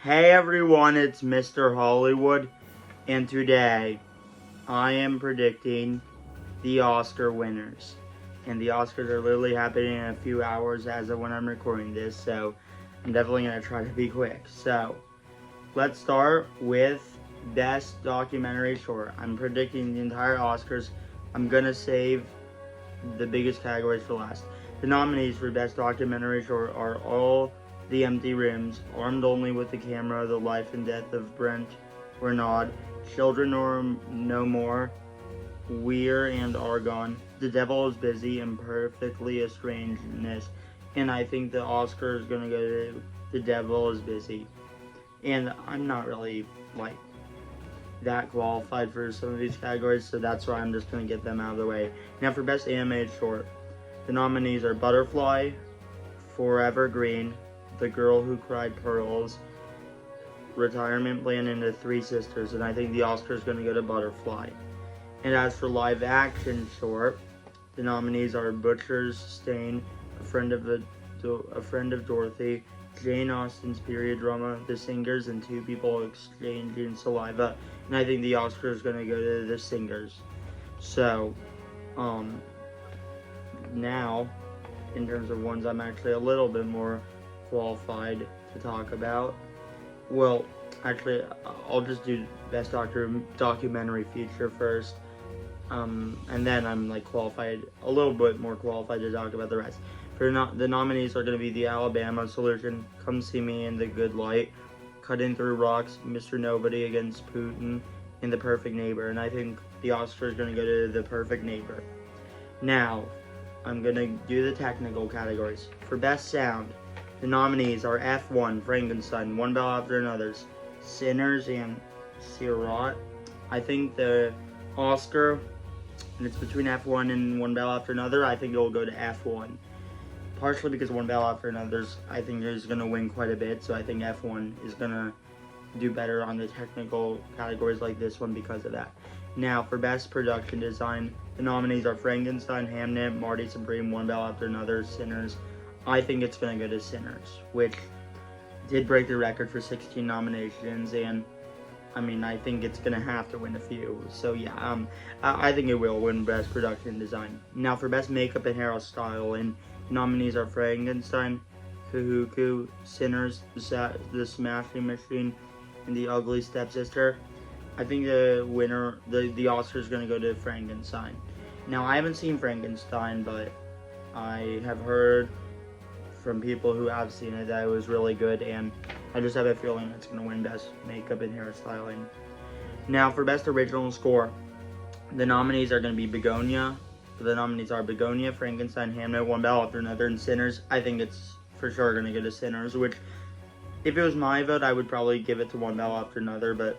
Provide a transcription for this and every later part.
Hey everyone, it's Mr. Hollywood, and today I am predicting the Oscar winners. And the Oscars are literally happening in a few hours as of when I'm recording this, so I'm definitely going to try to be quick. So, let's start with Best Documentary Short. I'm predicting the entire Oscars. I'm going to save the biggest categories for last. The nominees for Best Documentary Short are All the Empty Rooms, Armed Only with the Camera, The Life and Death of Brent Renaud, Children or No More, Weir and Argon, The Devil is Busy, and Perfectly Estrangedness. And I think the Oscar is going to go to The Devil is Busy. And I'm not really like that qualified for some of these categories, so that's why I'm just going to get them out of the way. Now for Best Animated Short, the nominees are Butterfly, Forever Green, The Girl Who Cried Pearls, Retirement Plan, and The Three Sisters, and I think the Oscar is going to go to Butterfly. And as for live action short, the nominees are Butcher's Stain, A Friend of Dorothy, Jane Austen's period drama, The Singers, and Two People Exchanging Saliva. And I think the Oscar is going to go to The Singers. So, now, in terms of ones I'm actually a little bit more qualified to talk about. Well, actually, I'll just do Best Documentary Feature first. And then I'm like qualified, a little bit more qualified to talk about the rest. For the nominees are going to be The Alabama Solution, Come See Me in the Good Light, Cutting Through Rocks, Mr. Nobody Against Putin, and The Perfect Neighbor. And I think the Oscar is going to go to The Perfect Neighbor. Now, I'm going to do the technical categories. For Best Sound, the nominees are F1, Frankenstein, One Bell After Another's, Sinners, and Sirat. I think the Oscar, and it's between F1 and One Bell After Another, I think it will go to F1. Partially because One Bell After Another's, I think is going to win quite a bit, so I think F1 is going to do better on the technical categories like this one because of that. Now, for Best Production Design, the nominees are Frankenstein, Hamnet, Marty Supreme, One Bell After Another, Sinners. I think it's going to go to Sinners, which did break the record for 16 nominations, and I mean, I think it's going to have to win a few. So yeah, I think it will win Best Production Design. Now for Best Makeup and Hairstyle, and nominees are Frankenstein, Kahuku, Sinners, The Smashing Machine, and The Ugly Stepsister. I think the winner, the Oscar is going to go to Frankenstein. Now I haven't seen Frankenstein, but I have heard from people who have seen it that it was really good, and I just have a feeling it's going to win Best Makeup and Hairstyling. Now for Best Original Score, the nominees are going to be Begonia. The nominees are Begonia, Frankenstein, Hamnet, One Bell After Another, and Sinners. I think it's for sure going to go to Sinners, which, if it was my vote, I would probably give it to One Bell After Another, but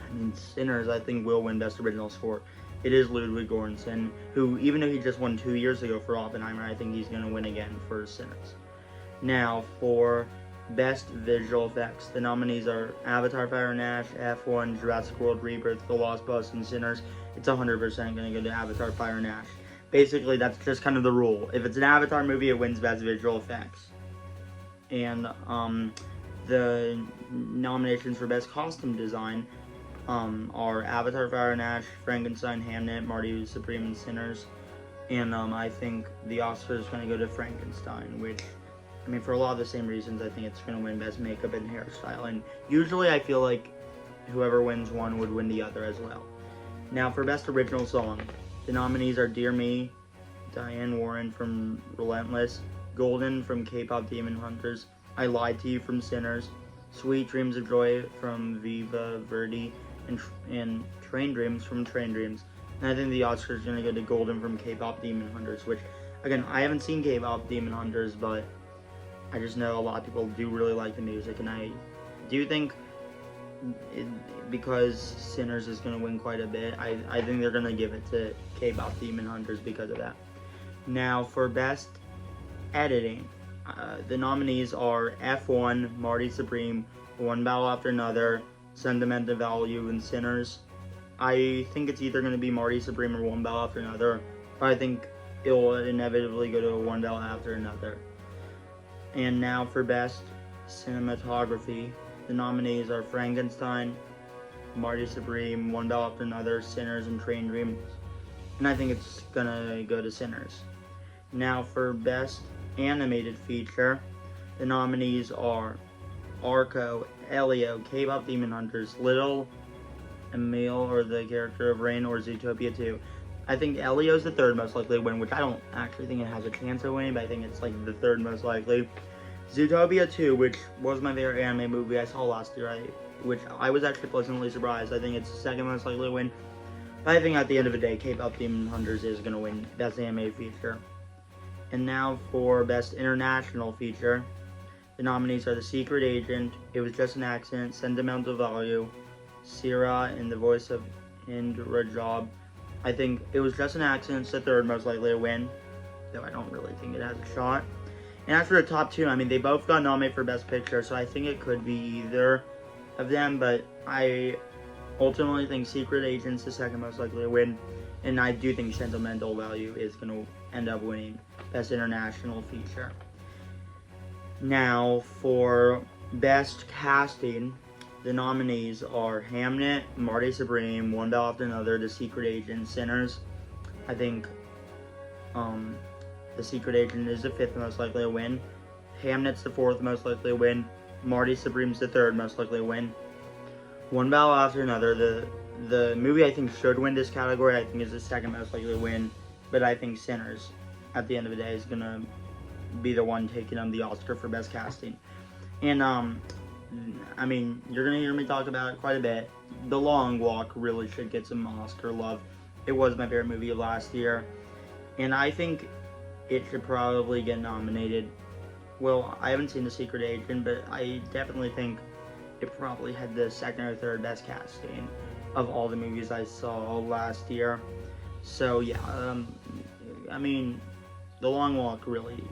I mean, Sinners, I think, will win Best Original Score. It is Ludwig Göransson, who, even though he just won 2 years ago for Oppenheimer, I think he's going to win again for Sinners. Now, for Best Visual Effects, the nominees are Avatar Fire and Ash, F1, Jurassic World Rebirth, The Lost Bus, and Sinners. It's 100% going to go to Avatar Fire and Ash. Basically, that's just kind of the rule. If it's an Avatar movie, it wins Best Visual Effects. And the nominations for Best Costume Design are Avatar Fire and Ash, Frankenstein, Hamnet, Marty Supreme, and Sinners. And I think the Oscar is going to go to Frankenstein, which, I mean, for a lot of the same reasons, I think it's going to win Best Makeup and Hairstyle. And usually I feel like whoever wins one would win the other as well. Now for Best Original Song, the nominees are Dear Me, Diane Warren from Relentless, Golden from K-Pop Demon Hunters, I Lied to You from Sinners, Sweet Dreams of Joy from Viva Verdi, and Train Dreams from Train Dreams. And I think the Oscar is going to go to Golden from K-Pop Demon Hunters, which, again, I haven't seen K-Pop Demon Hunters, but I just know a lot of people do really like the music, and I do think because Sinners is going to win quite a bit, I think they're going to give it to K-Pop Demon Hunters because of that. Now, for Best Editing, the nominees are F1, Marty Supreme, One Battle After Another, Sentimental Value, and Sinners. I think it's either going to be Marty Supreme or One Battle After Another, but I think it will inevitably go to One Battle After Another. And now for Best Cinematography, The nominees are Frankenstein, Marty Supreme, One Bell After Another, Sinners, and Train Dreams. And I think it's gonna go to Sinners. Now for Best Animated Feature, the nominees are Arco, Elio, K-pop Demon Hunters, Little Emil, or the character of Rain, or Zootopia 2. I think Elio's the third most likely to win, which I don't actually think it has a chance of winning, but I think it's like the third most likely. Zootopia 2, which was my favorite anime movie I saw last year, which I was actually pleasantly surprised. I think it's the second most likely to win. But I think at the end of the day, K-pop Demon Hunters is going to win Best Animated Feature. And now for Best International Feature. The nominees are The Secret Agent, It Was Just an Accident, Sentimental Value, Sira, and the voice of Hind Rajab. I think It Was Just an Accident is the third most likely to win, though I don't really think it has a shot. And as for the top two, I mean, they both got nominated for Best Picture, so I think it could be either of them, but I ultimately think Secret Agent's the second most likely to win, and I do think Sentimental Value is going to end up winning Best International Feature. Now, for Best Casting, the nominees are Hamnet, Marty Supreme, One Bell After Another, The Secret Agent, Sinners. I think The Secret Agent is the fifth most likely to win. Hamnet's the fourth most likely to win. Marty Supreme's the third most likely to win. One Bell After Another, the movie I think should win this category, I think is the second most likely to win. But I think Sinners, at the end of the day, is going to be the one taking on the Oscar for Best Casting. And, I mean, you're going to hear me talk about it quite a bit. The Long Walk really should get some Oscar love. It was my favorite movie of last year. And I think it should probably get nominated. Well, I haven't seen The Secret Agent, but I definitely think it probably had the second or third best casting of all the movies I saw last year. So, yeah, I mean, The Long Walk really,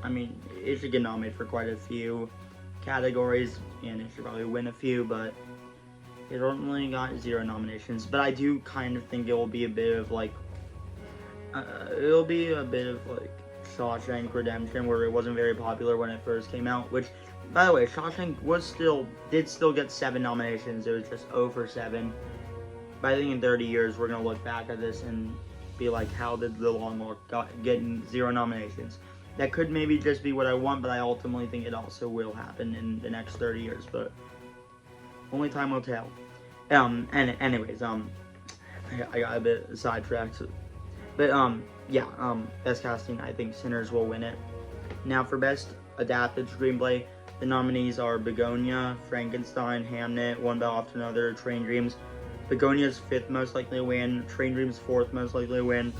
I mean, it should get nominated for quite a few categories, and it should probably win a few, but it only got 0 nominations. But I do kind of think it will be a bit of like, Shawshank Redemption, where it wasn't very popular when it first came out, which, by the way, Shawshank did still get 7 nominations. It was just 0 for 7. But I think in 30 years, we're going to look back at this and be like, how did The Long Walk get 0 nominations? That could maybe just be what I want, but I ultimately think it also will happen in the next 30 years, but only time will tell. Anyways, I got a bit sidetracked. But, Best Casting, I think Sinners will win it. Now, for Best Adapted Screenplay, the nominees are Begonia, Frankenstein, Hamnet, One Bell After Another, Train Dreams. Begonia's 5th most likely to win, Train Dreams 4th most likely to win,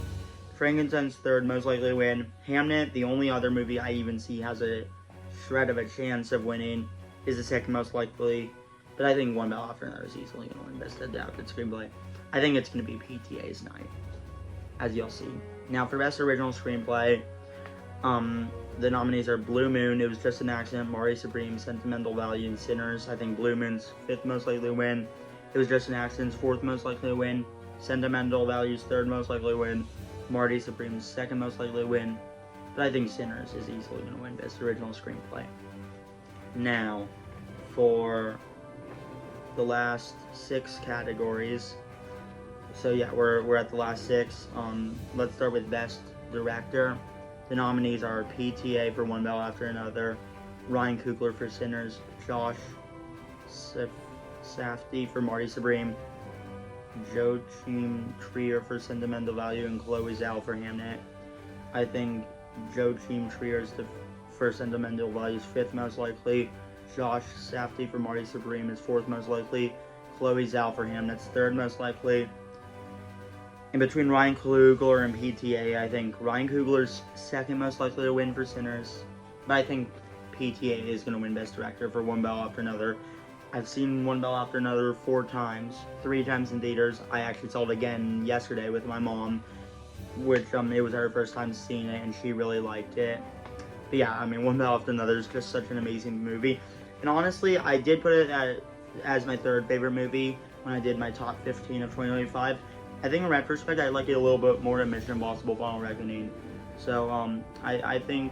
Frankenstein's 3rd most likely to win. Hamnet, the only other movie I even see has a shred of a chance of winning, is the 2nd most likely. But I think One Bell After Another is easily going to win Best Adapted Screenplay. I think it's going to be PTA's night, as you'll see. Now, for Best Original Screenplay, the nominees are Blue Moon, It Was Just an Accident, Marty Supreme, Sentimental Value, and Sinners. I think Blue Moon's 5th most likely to win. It Was Just an Accident's 4th most likely to win. Sentimental Value's 3rd most likely to win. Marty Supreme's 2nd most likely to win. But I think Sinners is easily going to win Best Original Screenplay. Now, for the last 6 categories. So yeah, we're at the last 6. Let's start with Best Director. The nominees are PTA for One Bell After Another, Ryan Coogler for Sinners, Josh Safdie for Marty Supreme, Joachim Trier for Sentimental Value, and Chloe Zhao for Hamnet. I think Joachim Trier's for Sentimental Value's 5th most likely. Josh Safdie for Marty Supreme is 4th most likely. Chloe Zhao for Hamnet's 3rd most likely. In between Ryan Coogler and PTA, I think Ryan Coogler's 2nd most likely to win for Sinners. But I think PTA is going to win Best Director for One Bell After Another. I've seen One Bell After Another 4 times, 3 times in theaters. I actually saw it again yesterday with my mom, which it was her first time seeing it, and she really liked it. But yeah, I mean, One Bell After Another is just such an amazing movie. And honestly, I did put it as my 3rd favorite movie when I did my top 15 of 2025. I think in retrospect, I like it a little bit more than Mission Impossible Final Reckoning. So, I think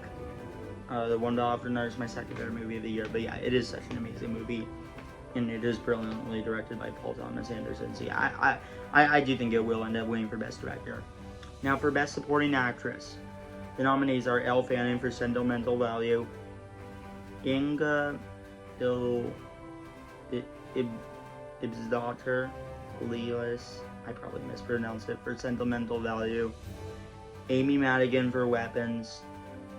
the One Bell After Another is my 2nd favorite movie of the year. But yeah, it is such an amazing movie. and it is brilliantly directed by Paul Thomas Anderson. So yeah, I do think it will end up winning for Best Director. Now for Best Supporting Actress, the nominees are Elle Fanning for Sentimental Value, Inga Ibsdottir Lelis, I probably mispronounced it, for Sentimental Value, Amy Madigan for Weapons,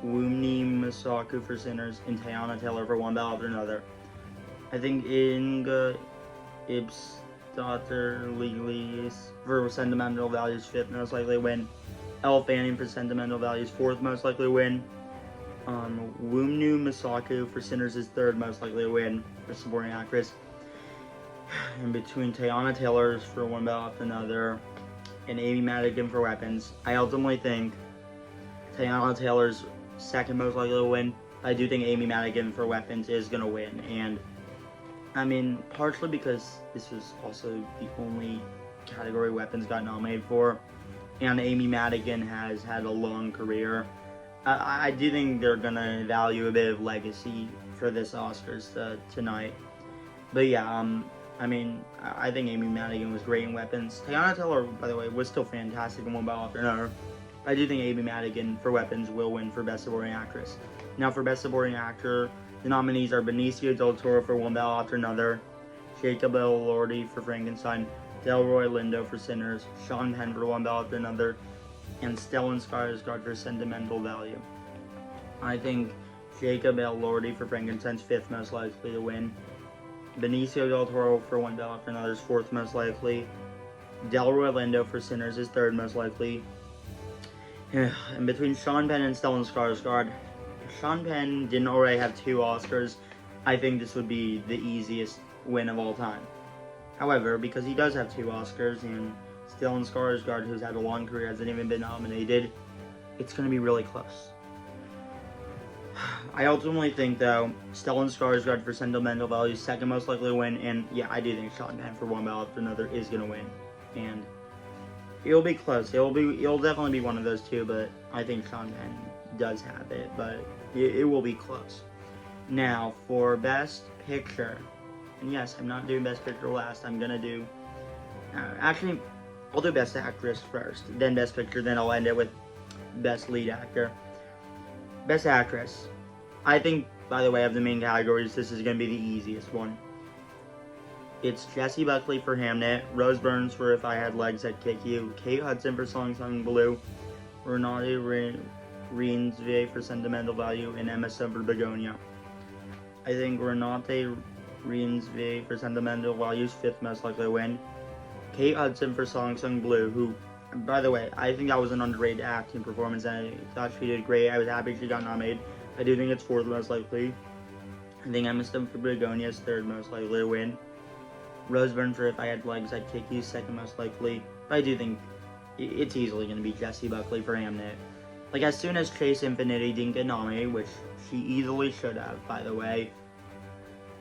Wunmi Mosaku for Sinners, and Teyana Taylor for One Battle After Another. I think Inga Ibsdottir Lelis for Sentimental Values 5th most likely win. Elle Fanning for Sentimental Values 4th most likely win. Wunmi Mosaku for Sinners is 3rd most likely to win for Supporting Actress. In between Teyana Taylor's for One Battle After Another and Amy Madigan for Weapons, I ultimately think Teyana Taylor's 2nd most likely to win. I do think Amy Madigan for Weapons is going to win, and I mean, partially because this was also the only category Weapons got nominated for, and Amy Madigan has had a long career. I do think they're going to value a bit of legacy for this Oscars tonight. But yeah, I mean, I think Amy Madigan was great in Weapons. Teyana Taylor, by the way, was still fantastic in One Battle After Another. I do think Amy Madigan for Weapons will win for Best Supporting Actress. Now for Best Supporting Actor, the nominees are Benicio del Toro for One Battle After Another, Jacob Elordi for Frankenstein, Delroy Lindo for Sinners, Sean Penn for One Battle After Another, and Stellan Skarsgård for Sentimental Value. I think Jacob Elordi for Frankenstein's 5th most likely to win. Benicio del Toro for One Battle After Another is 4th most likely. Delroy Lindo for Sinners is 3rd most likely. And between Sean Penn and Stellan Skarsgård, if Sean Penn didn't already have 2 Oscars, I think this would be the easiest win of all time. However, because he does have 2 Oscars and Stellan Skarsgård, who's had a long career, hasn't even been nominated, it's going to be really close. I ultimately think, though, Stellan Skarsgård for Sentimental Value is 2nd most likely to win, and yeah, I do think Sean Penn for One Battle After Another is going to win, and it'll be close. It'll definitely be one of those 2, but I think Sean Penn does have it, but it will be close. Now, for Best Picture, and yes, I'm not doing Best Picture last, I'm going to do, actually, I'll do Best Actress first, then Best Picture, then I'll end it with Best Lead Actor. Best Actress. I think, by the way, of the main categories, this is going to be the easiest one. It's Jessie Buckley for Hamnet, Rose Byrne for If I Had Legs I'd Kick You, Kate Hudson for Song Sung Blue, Renate Reinsve for Sentimental Value, and Emma Stone for Begonia. I think Renate Reinsve for Sentimental Value is 5th most likely to win. Kate Hudson for Song Sung Blue, who, by the way, I think that was an underrated acting performance, and I thought she did great. I was happy she got nominated. I do think it's 4th most likely. I think Emma Stone for Begonia is 3rd most likely to win. Rose Byrne for If I Had Legs I'd Kick You, 2nd most likely. But I do think it's easily going to be Jessie Buckley for Hamnet. Like, as soon as Chase Infinity didn't get nominated, which she easily should have, by the way.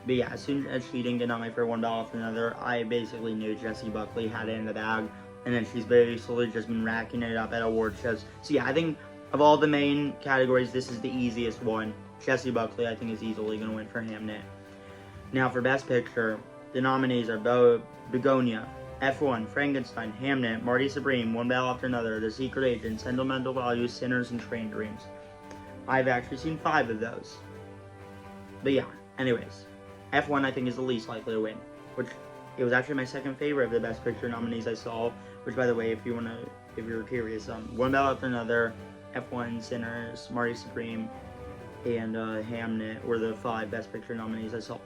But yeah, as soon as she didn't get nominated for One Battle After Another, I basically knew Jessie Buckley had it in the bag. And then she's basically just been racking it up at award shows. So yeah, I think of all the main categories, this is the easiest one. Jessie Buckley, I think, is easily going to win for Hamnet. Now for Best Picture, the nominees are Begonia, F1, Frankenstein, Hamnet, Marty Supreme, One Battle After Another, The Secret Agent, Sentimental Values, Sinners, and Train Dreams. I've actually seen 5 of those. But yeah, anyways, F1 I think is the least likely to win, which it was actually my 2nd favorite of the Best Picture nominees I saw. Which, by the way, if you're curious, One Battle After Another, F1, Sinners, Marty Supreme, and Hamnet were the 5 Best Picture nominees I saw.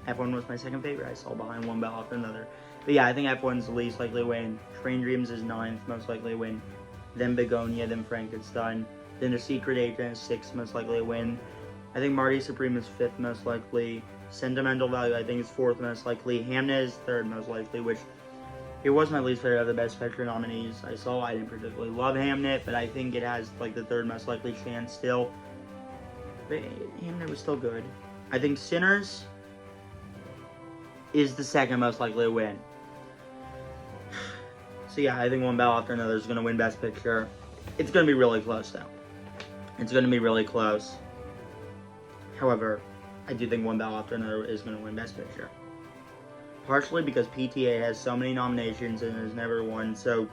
F1 was my 2nd favorite I saw behind One Battle After Another. But yeah, I think F1's the least likely to win. Train Dreams is 9th most likely to win. Then Begonia, then Frankenstein. Then The Secret Agent is 6th most likely to win. I think Marty Supreme is 5th most likely. Sentimental Value I think is 4th most likely. Hamnet is 3rd most likely, which it was my least favorite of the Best Picture nominees I saw. I didn't particularly love Hamnet, but I think it has like the 3rd most likely chance still. But Hamnet was still good. I think Sinners is the 2nd most likely to win. So yeah, I think One Battle After Another is going to win Best Picture. It's going to be really close though. It's going to be really close. However, I do think One Battle After Another is going to win Best Picture. partially because PTA has so many nominations and has never won. So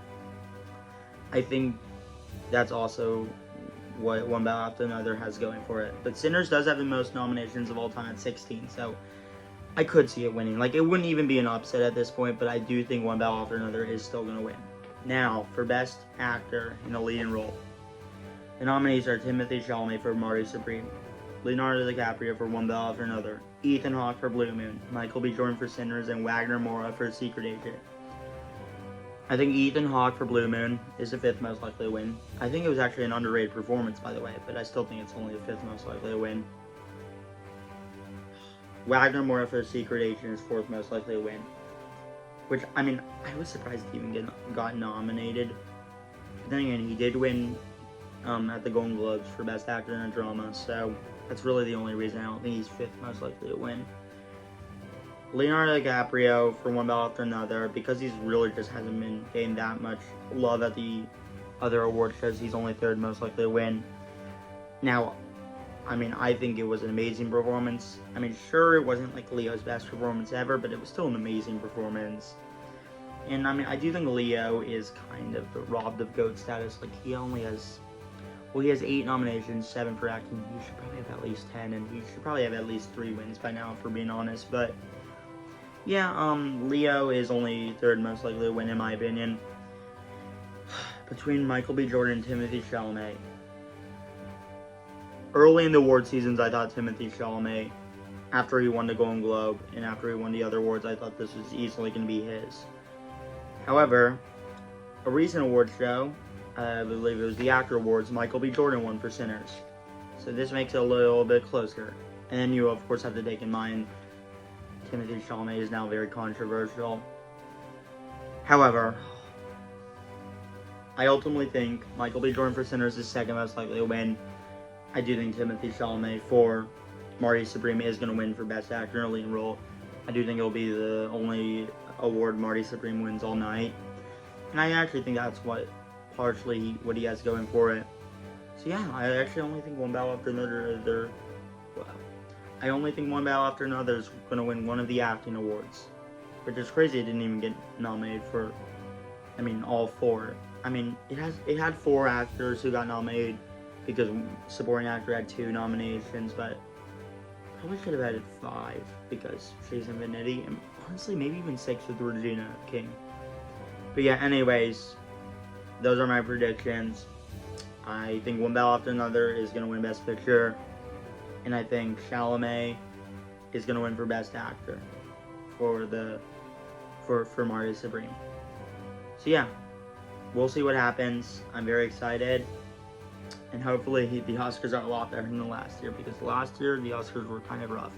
I think that's also what One Battle After Another has going for it. But Sinners does have the most nominations of all time at 16, so I could see it winning. Like, it wouldn't even be an upset at this point, but I do think One Battle After Another is still going to win. Now, for Best Actor in a Leading Role, the nominees are Timothée Chalamet for Marty Supreme, Leonardo DiCaprio for One Battle After Another, Ethan Hawke for Blue Moon, Michael B. Jordan for Sinners, and Wagner Moura for Secret Agent. I think Ethan Hawke for Blue Moon is the 5th most likely to win. I think it was actually an underrated performance, by the way, but I still think it's only the 5th most likely to win. Wagner Moura for Secret Agent is 4th most likely to win. Which, I mean, I was surprised he even got nominated. But then again, he did win at the Golden Globes for Best Actor in a Drama, so that's really the only reason I don't think he's 5th most likely to win. Leonardo DiCaprio for One Battle After Another, because he's really just hasn't been getting that much love at the other award shows, he's only 3rd most likely to win. Now, I mean, I think it was an amazing performance. I mean, sure, it wasn't like Leo's best performance ever, but it was still an amazing performance. And I mean, I do think Leo is kind of robbed of GOAT status. Like, he only has, well, he has 8 nominations, 7 for acting. He should probably have at least 10, and he should probably have at least 3 wins by now, for being honest. But yeah, Leo is only 3rd most likely to win, in my opinion. Between Michael B. Jordan and Timothée Chalamet. Early in the award seasons, I thought Timothée Chalamet, after he won the Golden Globe and after he won the other awards, I thought this was easily going to be his. However, a recent award show, I believe it was the Actor Awards, Michael B. Jordan won for Sinners. So this makes it a little bit closer. And then you, of course, have to take in mind Timothée Chalamet is now very controversial. However, I ultimately think Michael B. Jordan for Sinners is 2nd most likely to win. I do think Timothée Chalamet for Marty Supreme is going to win for Best Actor in a Leading Role. I do think it'll be the only award Marty Supreme wins all night. And I actually think that's partially what he has going for it. So yeah, I actually only think One Battle After Another, I only think One Battle After Another is going to win one of the acting awards. Which is crazy, it didn't even get nominated for, I mean, all 4. I mean, it had 4 actors who got nominated, because supporting actor had 2 nominations, but probably should have added 5 because she's Infinity, and honestly maybe even 6 with Regina King. But yeah, anyways, those are my predictions. I think One Battle After Another is going to win Best Picture, and I think Chalamet is going to win for Best Actor for Marty Supreme. So yeah, we'll see what happens. I'm very excited. And hopefully the Oscars are a lot better than the last year, because last year the Oscars were kind of rough.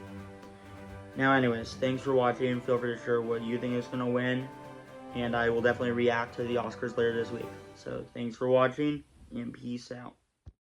Now anyways, thanks for watching. Feel free to share what you think is going to win. And I will definitely react to the Oscars later this week. So thanks for watching, and peace out.